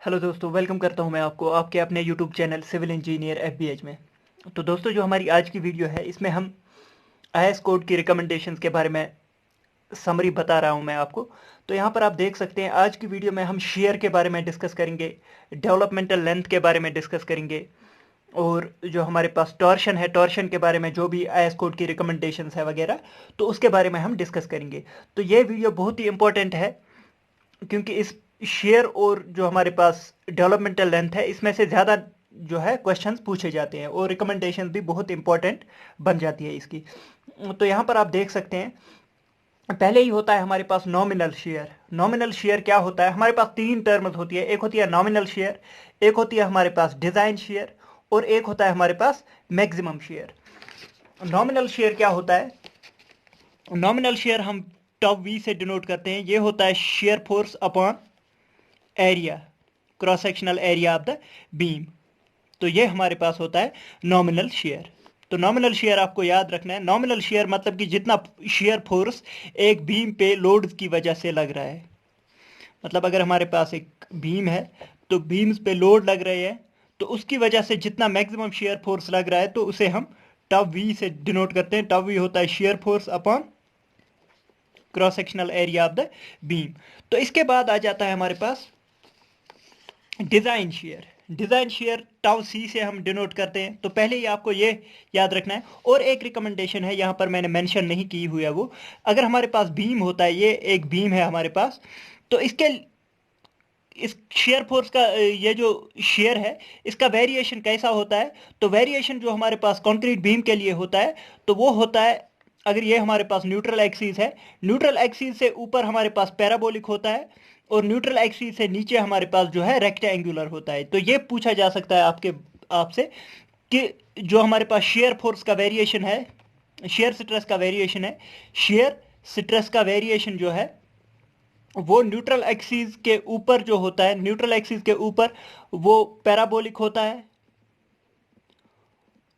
Hello दोस्तों, welcome करता हूं मैं आपको आपके अपने यूट्यूब चैनल सिविल इंजीनियर एफबीएच में। तो दोस्तों, जो हमारी आज की वीडियो है इसमें हम आईएएस कोड की रिकमेंडेशंस के बारे में समरी बता रहा हूं मैं आपको। तो यहाँ पर आप देख सकते हैं आज की वीडियो में हम शेयर के बारे में डिस्कस करेंगे, डेवलपमेंटल लेंथ के बारे में डिस्कस करेंगे, और जो हमारे पास टॉर्शन है, टॉर्शन के बारे में जो भी आईएएस कोड की रिकमेंडेशंस है वगैरह, तो उसके बारे में हम डिस्कस करेंगे। तो ये वीडियो बहुत ही इंपॉर्टेंट है क्योंकि इस शेयर और जो हमारे पास डेवलपमेंटल लेंथ है इसमें से ज़्यादा जो है क्वेश्चंस पूछे जाते हैं और रिकमेंडेशन भी बहुत इंपॉर्टेंट बन जाती है इसकी। तो यहाँ पर आप देख सकते हैं पहले ही होता है हमारे पास नॉमिनल शेयर। नॉमिनल शेयर क्या होता है? हमारे पास तीन टर्म्स होती है, एक होती है नॉमिनल शेयर, एक होती है हमारे पास डिज़ाइन शेयर, और एक होता है हमारे पास मैक्सिमम शेयर। नॉमिनल शेयर क्या होता है? नॉमिनल शेयर हम टॉप वी से डिनोट करते हैं। ये होता है shear force upon area, cross sectional area of the beam. तो ये हमारे पास होता है नॉमिनल शेयर। तो नॉमिनल शेयर आपको याद रखना है। नॉमिनल शेयर मतलब कि जितना शेयर फोर्स एक बीम पे लोड की वजह से लग रहा है। मतलब अगर हमारे पास एक बीम है तो बीम्स पे लोड लग रहे हैं, तो उसकी वजह से जितना मैक्सिमम शेयर फोर्स लग रहा है तो उसे हम टॉप वी से डिनोट करते हैं। टॉप वी होता है shear force upon cross sectional area of the beam. तो इसके बाद आ जाता है हमारे पास design shear. Design shear tau C से हम डिनोट करते हैं। तो पहले ही आपको ये याद रखना है। और एक रिकमेंडेशन है यहाँ पर मैंने मेंशन नहीं की हुई है, वो अगर हमारे पास बीम होता है, ये एक बीम है हमारे पास, तो इसके इस शेयर फोर्स का ये जो शेयर है इसका वेरिएशन कैसा होता है? तो वेरिएशन जो हमारे पास कंक्रीट बीम के लिए होता है तो वो होता है, अगर ये हमारे पास न्यूट्रल एक्सिस है, न्यूट्रल एक्सिस से ऊपर हमारे पास पैराबोलिक होता है, और न्यूट्रल एक्सिस से नीचे हमारे पास जो है रेक्टेंगुलर होता है। तो ये पूछा जा सकता है आपसे कि जो हमारे पास शेयर फोर्स का वेरिएशन है, शेयर स्ट्रेस का वेरिएशन है, शेयर स्ट्रेस का वेरिएशन जो है वो न्यूट्रल एक्सिस के ऊपर जो होता है, न्यूट्रल एक्सिस के ऊपर वो पैराबोलिक होता है,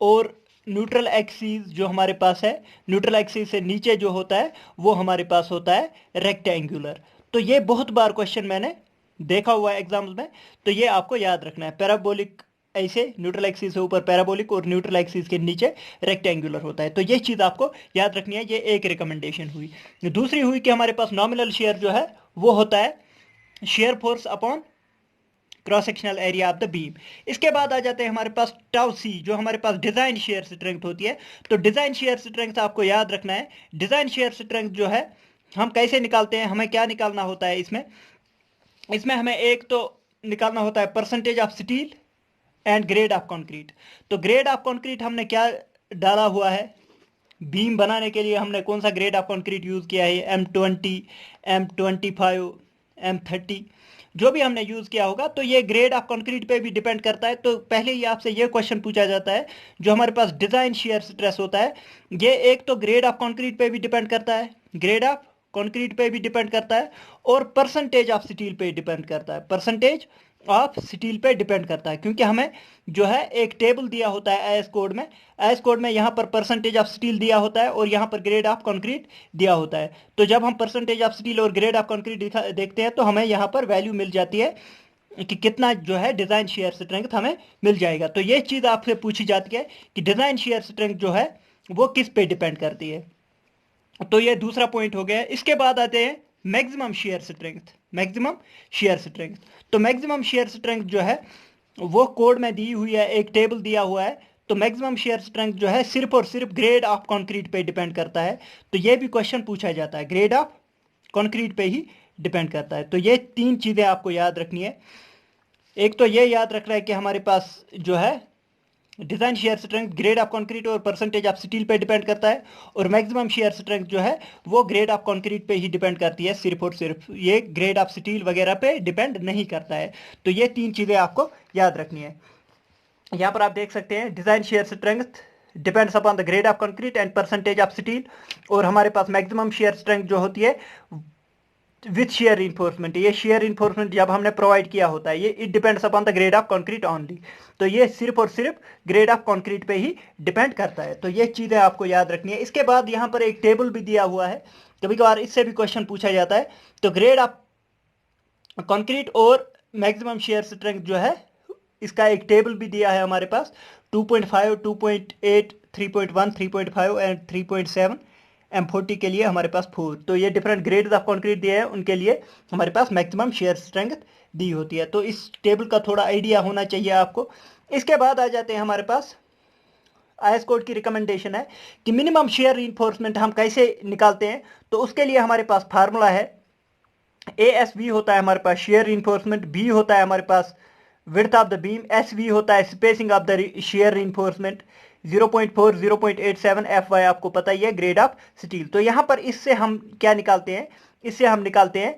और न्यूट्रल एक्सिस जो हमारे पास है, न्यूट्रल एक्सिस से नीचे जो होता है वो हमारे पास होता है रेक्टेंगुलर। तो ये बहुत बार क्वेश्चन मैंने देखा हुआ है एग्जाम्स में, तो ये आपको याद रखना है। पैराबोलिक ऐसे न्यूट्रल एक्सिस से ऊपर पैराबोलिक और न्यूट्रल एक्सिस के नीचे रेक्टेंगुलर होता है। तो ये चीज़ आपको याद रखनी है। ये एक रिकमेंडेशन हुई। दूसरी हुई कि हमारे पास नॉमिनल शेयर जो है वो होता है shear force upon cross sectional area of the beam. इसके बाद आ जाते हैं हमारे पास टाउ सी, जो हमारे पास डिजाइन शेयर स्ट्रेंथ होती है। तो डिजाइन शेयर स्ट्रेंथ आपको याद रखना है। डिजाइन शेयर स्ट्रेंथ जो है हम कैसे निकालते हैं, हमें क्या निकालना होता है इसमें? इसमें हमें एक तो निकालना होता है percentage of steel and grade of concrete. तो ग्रेड ऑफ कंक्रीट हमने क्या डाला हुआ है? बीम बनाने के लिए हमने कौन सा ग्रेड ऑफ कंक्रीट यूज़ किया है? M20, M25, M30, जो भी हमने यूज़ किया होगा। तो ये ग्रेड ऑफ कंक्रीट पे भी डिपेंड करता है। तो पहले ही आपसे ये क्वेश्चन पूछा जाता है, जो हमारे पास डिज़ाइन शेयर स्ट्रेस होता है, ये एक तो ग्रेड ऑफ कंक्रीट पे भी डिपेंड करता है, ग्रेड ऑफ कंक्रीट पे भी डिपेंड करता है, और परसेंटेज ऑफ स्टील पे डिपेंड करता है, परसेंटेज ऑफ स्टील पे डिपेंड करता है। क्योंकि हमें जो है एक टेबल दिया होता है आईएस कोड में, आईएस कोड में यहाँ पर परसेंटेज ऑफ स्टील दिया होता है और यहाँ पर ग्रेड ऑफ कंक्रीट दिया होता है। तो जब हम परसेंटेज ऑफ स्टील और ग्रेड ऑफ कंक्रीट देखते हैं तो हमें यहाँ पर वैल्यू मिल जाती है कि कितना जो है डिज़ाइन शेयर स्ट्रेंथ हमें मिल जाएगा। तो ये चीज़ आपसे पूछी जाती है कि डिज़ाइन शेयर स्ट्रेंथ जो है वो किस पे डिपेंड करती है। तो ये दूसरा पॉइंट हो गया। इसके बाद आते हैं maximum shear strength. Maximum shear strength, तो मैक्सिमम शेयर स्ट्रेंथ जो है वो कोड में दी हुई है, एक टेबल दिया हुआ है। तो मैक्सिमम शेयर स्ट्रेंथ जो है सिर्फ और सिर्फ ग्रेड ऑफ कंक्रीट पे डिपेंड करता है। तो ये भी क्वेश्चन पूछा जाता है, ग्रेड ऑफ कंक्रीट पे ही डिपेंड करता है। तो ये तीन चीज़ें आपको याद रखनी है। एक तो ये याद रखना है कि हमारे पास जो है design shear strength grade of concrete और परसेंटेज ऑफ स्टील पे डिपेंड करता है, और मैक्सिमम शेयर स्ट्रेंथ जो है वो ग्रेड ऑफ कंक्रीट पे ही डिपेंड करती है सिर्फ और सिर्फ, ये ग्रेड ऑफ स्टील वगैरह पे डिपेंड नहीं करता है। तो ये तीन चीज़ें आपको याद रखनी है। यहाँ पर आप देख सकते हैं design shear strength depends upon the grade of concrete and percentage of steel, और हमारे पास मैक्सिमम शेयर स्ट्रेंथ जो होती है विथ शेयर इन्फोर्समेंट, ये शेयर इन्फोर्समेंट जब हमने प्रोवाइड किया होता है, ये it depends upon the grade of concrete only. तो ये सिर्फ और सिर्फ ग्रेड ऑफ कंक्रीट पे ही डिपेंड करता है। तो ये चीज़ें आपको याद रखनी है। इसके बाद यहाँ पर एक टेबल भी दिया हुआ है, कभी कभार इससे भी क्वेश्चन पूछा जाता है। तो ग्रेड ऑफ कंक्रीट और मैक्सिमम शेयर स्ट्रेंथ जो है इसका एक टेबल भी दिया है हमारे पास 2.5, 2.8, 3.1, 3.5 एंड 3.7। M40 के लिए हमारे पास 4। तो ये डिफरेंट ग्रेड्स ऑफ कंक्रीट दिए हैं, उनके लिए हमारे पास मैक्सिमम शेयर स्ट्रेंथ दी होती है। तो इस टेबल का थोड़ा आइडिया होना चाहिए आपको। इसके बाद आ जाते हैं हमारे पास आईएस कोड की रिकमेंडेशन है कि मिनिमम शेयर रीइंफोर्समेंट हम कैसे निकालते हैं। तो उसके लिए हमारे पास फार्मूला है, ASV होता है हमारे पास शेयर रीइंफोर्समेंट, B होता है हमारे पास width of the beam, SV होता है spacing of the shear reinforcement, 0.4, 0.87, FY आपको पता ही है ग्रेड ऑफ स्टील। तो यहाँ पर इससे हम क्या निकालते हैं, इससे हम निकालते हैं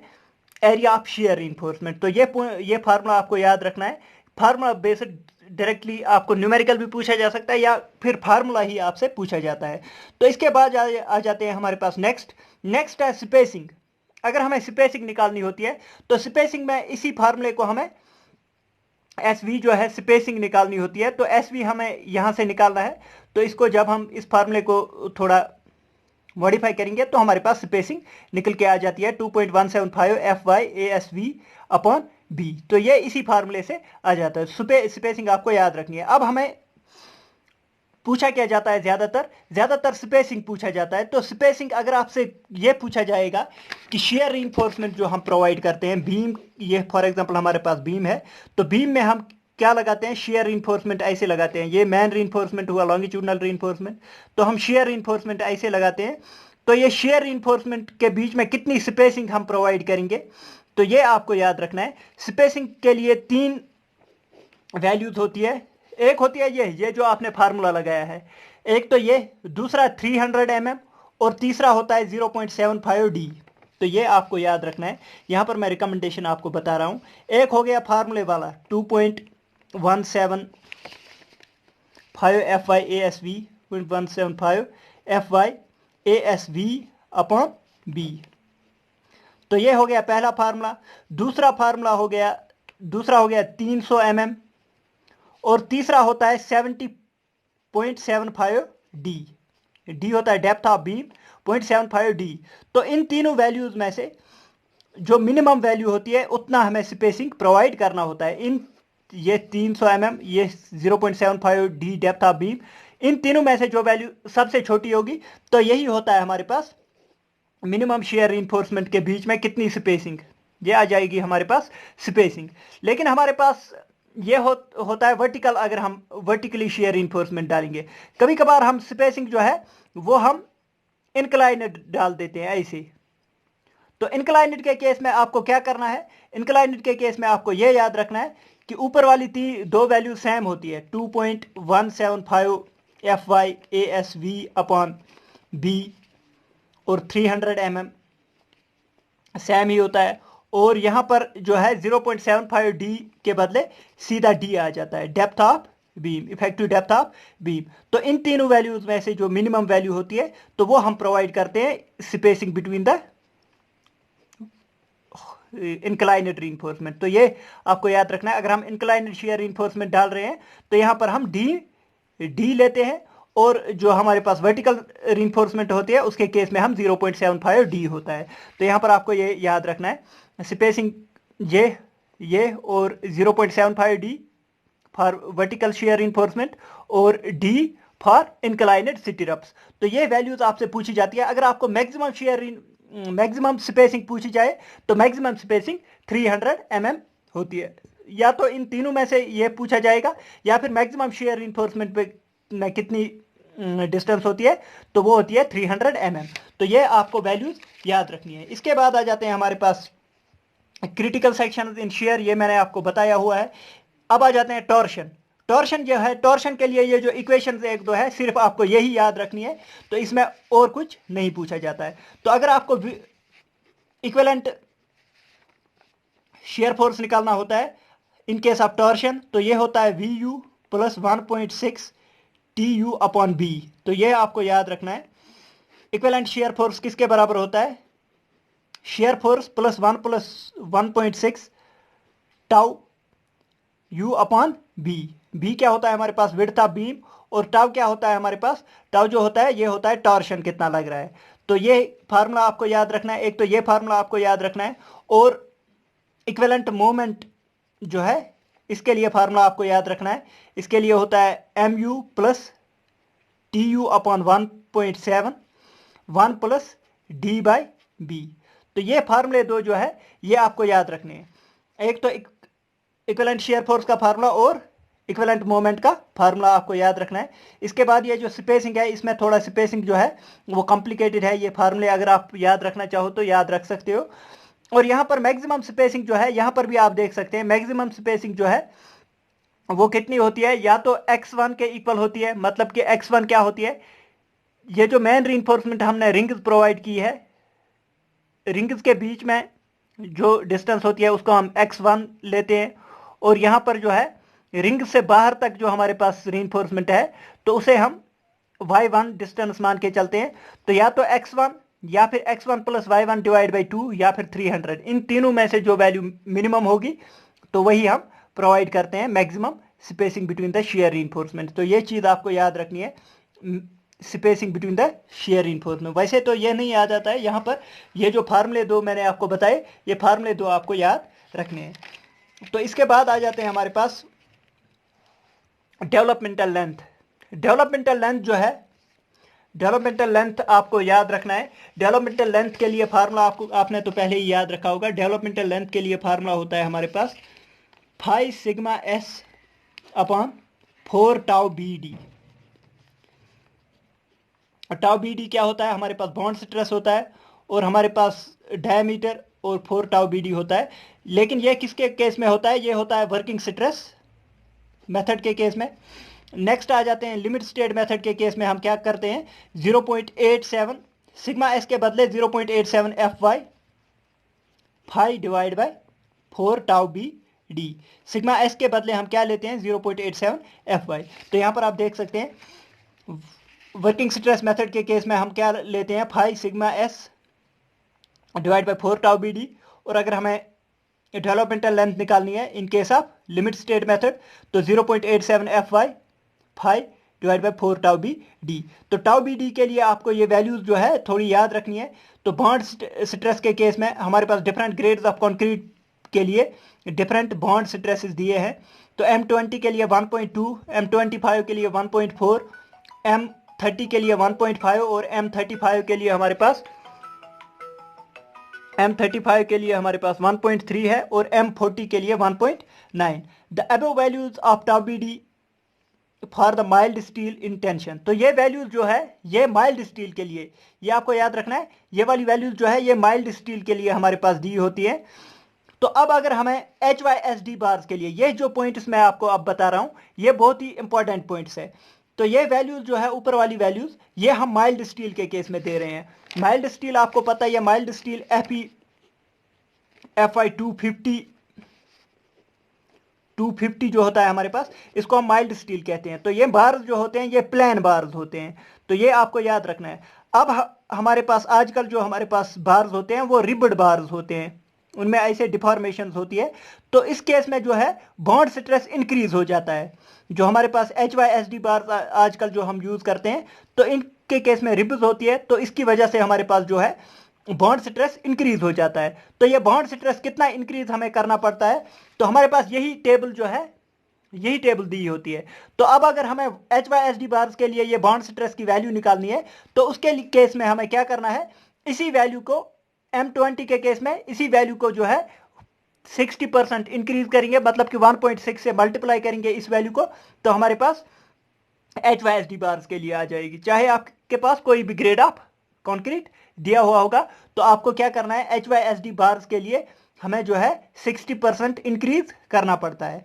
एरिया ऑफ शेयर रीइंफोर्समेंट। तो ये फार्मूला आपको याद रखना है। फार्मूला बेस्ड डायरेक्टली आपको न्यूमेरिकल भी पूछा जा सकता है या फिर फार्मूला ही आपसे पूछा जाता है। तो इसके बाद आ जाते हैं हमारे पास नेक्स्ट है स्पेसिंग। अगर हमें स्पेसिंग निकालनी होती है तो स्पेसिंग में इसी फार्मूले को हमें SV जो है स्पेसिंग निकालनी होती है। तो SV हमें यहां से निकालना है। तो इसको जब हम इस फार्मूले को थोड़ा मॉडिफाई करेंगे तो हमारे पास स्पेसिंग निकल के आ जाती है 2.175 FY ASV अपॉन B। तो ये इसी फार्मूले से आ जाता है। स्पेसिंग आपको याद रखनी है। अब हमें पूछा क्या जाता है, ज्यादातर स्पेसिंग पूछा जाता है। तो स्पेसिंग अगर आपसे ये पूछा जाएगा कि शेयर रीइंफोर्समेंट जो हम प्रोवाइड करते हैं बीम, ये फॉर एग्जांपल हमारे पास बीम है, तो बीम में हम क्या लगाते हैं, शेयर रीइंफोर्समेंट ऐसे लगाते हैं। ये मैन रीइंफोर्समेंट हुआ, लॉन्गिट्यूडनल रीइंफोर्समेंट, तो हम शेयर रीइंफोर्समेंट ऐसे लगाते हैं। तो ये शेयर रीइंफोर्समेंट के बीच में कितनी स्पेसिंग हम प्रोवाइड करेंगे, तो ये आपको याद रखना है। स्पेसिंग के लिए 3 वैल्यूज होती है। एक होती है ये जो आपने फार्मूला लगाया है, एक तो ये, दूसरा 300 mm और तीसरा होता है 0.75 D। तो ये आपको याद रखना है। यहां पर मैं रिकमेंडेशन आपको बता रहा हूं। एक हो गया फार्मूले वाला 2.175 FY ASV, 0.175 FY ASV upon B। तो ये हो गया पहला फार्मूला। दूसरा हो गया 300 mm और तीसरा होता है 70.75 D। D होता है डेप्थ ऑफ बीम, 0.75 D। तो इन तीनों वैल्यूज में से जो मिनिमम वैल्यू होती है उतना हमें स्पेसिंग प्रोवाइड करना होता है। ये 300 mm, ये 0.75 D डेप्थ ऑफ बीम, इन तीनों में से जो वैल्यू सबसे छोटी होगी तो यही होता है हमारे पास मिनिमम शेयर रीइंफोर्समेंट के बीच में कितनी स्पेसिंग, ये आ जाएगी हमारे पास स्पेसिंग। लेकिन हमारे पास ये होता है वर्टिकल, अगर हम वर्टिकली शेयर रीइंफोर्समेंट डालेंगे। कभी कभार हम स्पेसिंग जो है वो हम इंक्लाइनेड डाल देते हैं ऐसे। तो इंक्लाइनेड के केस में आपको क्या करना है, इंक्लाइनेड के केस में आपको ये याद रखना है कि ऊपर वाली 2 वैल्यू सेम होती है, 2.175 FY ASV अपॉन B और 300 mm सेम ही होता है। और यहां पर जो है 0.75 D के बदले सीधा D आ जाता है, depth of beam, effective depth of beam. तो इन तीनों वैल्यूज में से जो मिनिमम वैल्यू होती है तो वो हम प्रोवाइड करते हैं स्पेसिंग बिटवीन द इंक्लाइनेड रीइंफोर्समेंट। तो ये आपको याद रखना है। अगर हम इंक्लाइनेड शेयर रीइंफोर्समेंट डाल रहे हैं तो यहां पर हम D लेते हैं, और जो हमारे पास वर्टिकल रीइंफोर्समेंट होती है उसके केस में हम 0.75 D होता है। तो यहां पर आपको ये याद रखना है, स्पेसिंग ये और 0.75 D for vertical share reinforcement और D फॉर इंक्लाइनेड स्टिरअप्स। तो ये वैल्यूज आपसे पूछी जाती है। अगर आपको मैक्सिमम स्पेसिंग पूछी जाए तो मैक्सिमम स्पेसिंग 300 mm होती है। या तो इन तीनों में से ये पूछा जाएगा, या फिर मैक्सिमम शेयर रीइंफोर्समेंट पे में कितनी डिस्टेंस होती है तो वो होती है 300 mm। तो ये आपको वैल्यूज याद रखनी है। इसके बाद आ जाते हैं हमारे पास क्रिटिकल सेक्शन इन शेयर, ये मैंने आपको बताया हुआ है। अब आ जाते हैं टॉर्शन जो है, टॉर्शन के लिए ये जो इक्वेशन 1-2 है सिर्फ आपको यही याद रखनी है, तो इसमें और कुछ नहीं पूछा जाता है। तो अगर आपको इक्विवेलेंट शेयर फोर्स निकालना होता है इन केस ऑफ टॉर्शन, तो ये होता है VU plus 1.6 TU upon B। तो ये आपको याद रखना है। इक्विवेलेंट शेयर फोर्स किसके बराबर होता है, shear force plus 1.6 tau U upon B। B क्या होता है हमारे पास, विड्थ ऑफ बीम, और टाउ क्या होता है हमारे पास, टाउ जो होता है ये होता है टॉर्शन कितना लग रहा है। तो ये फार्मूला आपको याद रखना है। एक तो ये फार्मूला आपको याद रखना है, और इक्विवेलेंट मोमेंट जो है इसके लिए फार्मूला आपको याद रखना है। इसके लिए होता है mu plus tu upon 1.7 1 plus D by B. तो ये फार्मूले दो जो है ये आपको याद रखने हैं। एक तो इक्विवेलेंट शेयर फोर्स का फार्मूला और इक्विवेलेंट मोमेंट का फार्मूला आपको याद रखना है। इसके बाद ये जो स्पेसिंग है इसमें थोड़ा स्पेसिंग जो है वो कॉम्प्लिकेटेड है। ये फार्मूले अगर आप याद रखना चाहो तो याद रख सकते हो। और यहाँ पर मैक्सिमम स्पेसिंग जो है यहाँ पर भी आप देख सकते हैं मैक्सिमम स्पेसिंग जो है वो कितनी होती है, या तो x1 के इक्वल होती है। मतलब कि x1 क्या होती है, ये जो मेन रीइंफोर्समेंट हमने रिंग्स प्रोवाइड की है, रिंग्स के बीच में जो डिस्टेंस होती है उसको हम x1 लेते हैं। और यहाँ पर जो है रिंग से बाहर तक जो हमारे पास रीइंफोर्समेंट है तो उसे हम y1 डिस्टेंस मान के चलते हैं। तो या तो x1 या फिर x1 plus y1 divide by 2 या फिर 300, इन तीनों में से जो वैल्यू मिनिमम होगी तो वही हम प्रोवाइड करते हैं maximum spacing between the shear reinforcement. तो ये चीज़ आपको याद रखनी है, spacing between the shear reinforcement. वैसे तो ये नहीं याद आता है, यहाँ पर ये जो फार्मूले दो मैंने आपको बताए ये फार्मूले दो आपको याद रखने हैं। तो इसके बाद आ जाते हैं हमारे पास डेवलपमेंटल लेंथ। डेवलपमेंटल लेंथ जो है, डेवलपमेंटल लेंथ आपको याद रखना है। डेवलपमेंटल लेंथ के लिए फार्मूला आपने तो पहले ही याद रखा होगा। डेवलपमेंटल लेंथ के लिए फार्मूला होता है हमारे पास 5 sigma S upon 4 tau B D. Tau B D क्या होता है, हमारे पास बॉन्ड स्ट्रेस होता है और हमारे पास डायमीटर और 4 टाउ बी डी होता है। लेकिन ये किसके केस में होता है, ये होता है वर्किंग स्ट्रेस मेथड के केस में। नेक्स्ट आ जाते हैं लिमिट स्टेट मेथड के केस में हम क्या करते हैं 0.87 सिग्मा एस के बदले 0.87 F Y 5 divide by 4 tau B D. Sigma S के बदले हम क्या लेते हैं 0.87 एफ वाई। तो यहाँ पर आप देख सकते हैं वर्किंग स्ट्रेस मेथड के केस में हम क्या लेते हैं 5 sigma S divide by 4 tau B D. और अगर हमें डेवलपमेंटल लेंथ निकालनी है in case of limit state method तो 0.87 F Y 5 divide by 4 tau B D. तो टाउ बी डी के लिए आपको ये वैल्यूज जो है थोड़ी याद रखनी है। तो बॉन्ड स्ट्रेस के केस में हमारे पास डिफरेंट ग्रेड्स ऑफ कंक्रीट के लिए डिफरेंट बॉन्ड स्ट्रेसेस दिए हैं। तो M20 के लिए 1.2, M25 के लिए 1.4, M30 के लिए 1.5 और M35 के लिए हमारे पास 1.3 है और M40 के लिए 1.9। The above values of tau B D for the mild steel in tension. तो ये वैल्यूज जो है ये माइल्ड स्टील के लिए, ये आपको याद रखना है, ये वाली वैल्यूज जो है ये माइल्ड स्टील के लिए हमारे पास दी होती है। तो अब अगर हमें HYSD बार्स के लिए, ये जो पॉइंट्स मैं आपको अब बता रहा हूं ये बहुत ही इंपॉर्टेंट पॉइंट्स है। तो ये वैल्यूज जो है ऊपर वाली वैल्यूज ये हम माइल्ड स्टील के केस में दे रहे हैं। माइल्ड स्टील आपको पता है, ये माइल्ड स्टील FI 250 जो होता है हमारे पास, इसको हम माइल्ड स्टील कहते हैं। तो ये बार्स जो होते हैं ये प्लेन बार्स होते हैं, तो ये आपको याद रखना है। अब हमारे पास आजकल जो हमारे पास बार्स होते हैं वो रिबड बार्स होते हैं, उनमें ऐसे डिफॉर्मेशन होती है। तो इस केस में जो है बॉन्ड स्ट्रेस इंक्रीज हो जाता है। जो हमारे पास HYSD बार्स आजकल जो हम यूज करते हैं तो इनके केस में रिब्स होती है, तो इसकी वजह से हमारे पास जो है बॉन्ड स्ट्रेस इंक्रीज हो जाता है। तो ये बॉन्ड स्ट्रेस कितना इंक्रीज हमें करना पड़ता है, तो हमारे पास यही टेबल जो है यही टेबल दी होती है। तो अब अगर हमें HYSD बार्स के लिए ये बॉन्ड स्ट्रेस की वैल्यू निकालनी है तो उसके केस में हमें क्या करना है, इसी वैल्यू को M20 के केस में इसी वैल्यू को जो है 60% इंक्रीज करेंगे, मतलब कि 1.6 से मल्टीप्लाई करेंगे इस वैल्यू को, तो हमारे पास HYSD बार्स के लिए आ जाएगी। चाहे आपके पास कोई भी ग्रेड ऑफ कंक्रीट दिया हुआ होगा तो आपको क्या करना है HYSD बार्स के लिए हमें जो है 60% इंक्रीज करना पड़ता है।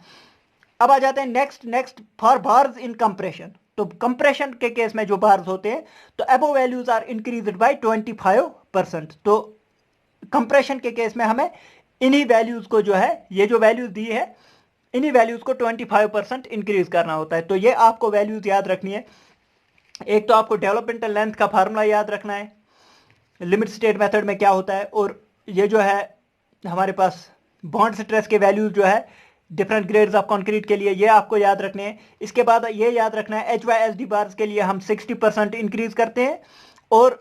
अब आ जाते हैं next for bars in compression. तो कंप्रेशन के केस में जो बार्स होते हैं तो above values are increased by 25%। तो कंप्रेशन के केस में हमें इन्हीं वैल्यूज को जो है ये जो वैल्यूज दी है इन्हीं वैल्यूज को 25% इंक्रीज करना होता है। तो ये आपको वैल्यूज याद रखनी है। एक तो आपको डेवलपमेंटल लेंथ का फार्मूला याद रखना है, लिमिट स्टेट मेथड में क्या होता है, और ये जो है हमारे पास बॉन्ड स्ट्रेस के वैल्यूज जो है डिफरेंट ग्रेड्स ऑफ कंक्रीट के लिए ये आपको याद रखने हैं। इसके बाद ये याद रखना है HYSD बार्स के लिए हम 60% इंक्रीज करते हैं और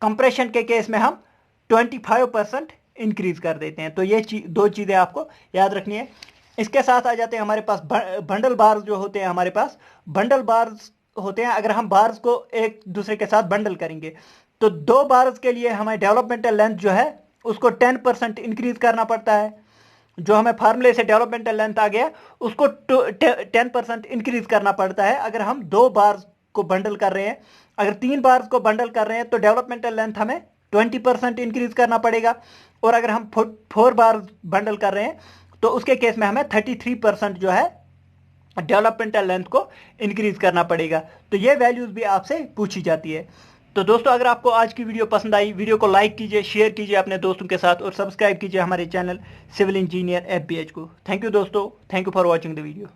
कंप्रेशन के केस में हम 25% इंक्रीज कर देते हैं। तो ये दो चीज़ें आपको याद रखनी है। इसके साथ आ जाते हैं हमारे पास बंडल बार्स जो होते हैं, हमारे पास बंडल बार्स होते हैं। अगर हम बार्स को एक दूसरे के साथ बंडल करेंगे तो 2 बार्स के लिए हमें डेवलपमेंटल लेंथ जो है उसको 10% इंक्रीज करना पड़ता है। जो हमें फार्मूले से डेवलपमेंटल लेंथ आ गया उसको 10% इंक्रीज करना पड़ता है अगर हम 2 बार्स को बंडल कर रहे हैं। अगर 3 बार्स को बंडल कर रहे हैं तो डेवलपमेंटल लेंथ हमें 20% इंक्रीज करना पड़ेगा। और अगर हम 4 बार बंडल कर रहे हैं तो उसके केस में हमें 33% जो है डेवलपमेंटल लेंथ को इंक्रीज करना पड़ेगा। तो ये वैल्यूज भी आपसे पूछी जाती है। तो दोस्तों, अगर आपको आज की वीडियो पसंद आई, वीडियो को लाइक कीजिए, शेयर कीजिए अपने दोस्तों के साथ और सब्सक्राइब कीजिए हमारे चैनल सिविल इंजीनियर FBH को। थैंक यू दोस्तों, thank you for watching the video.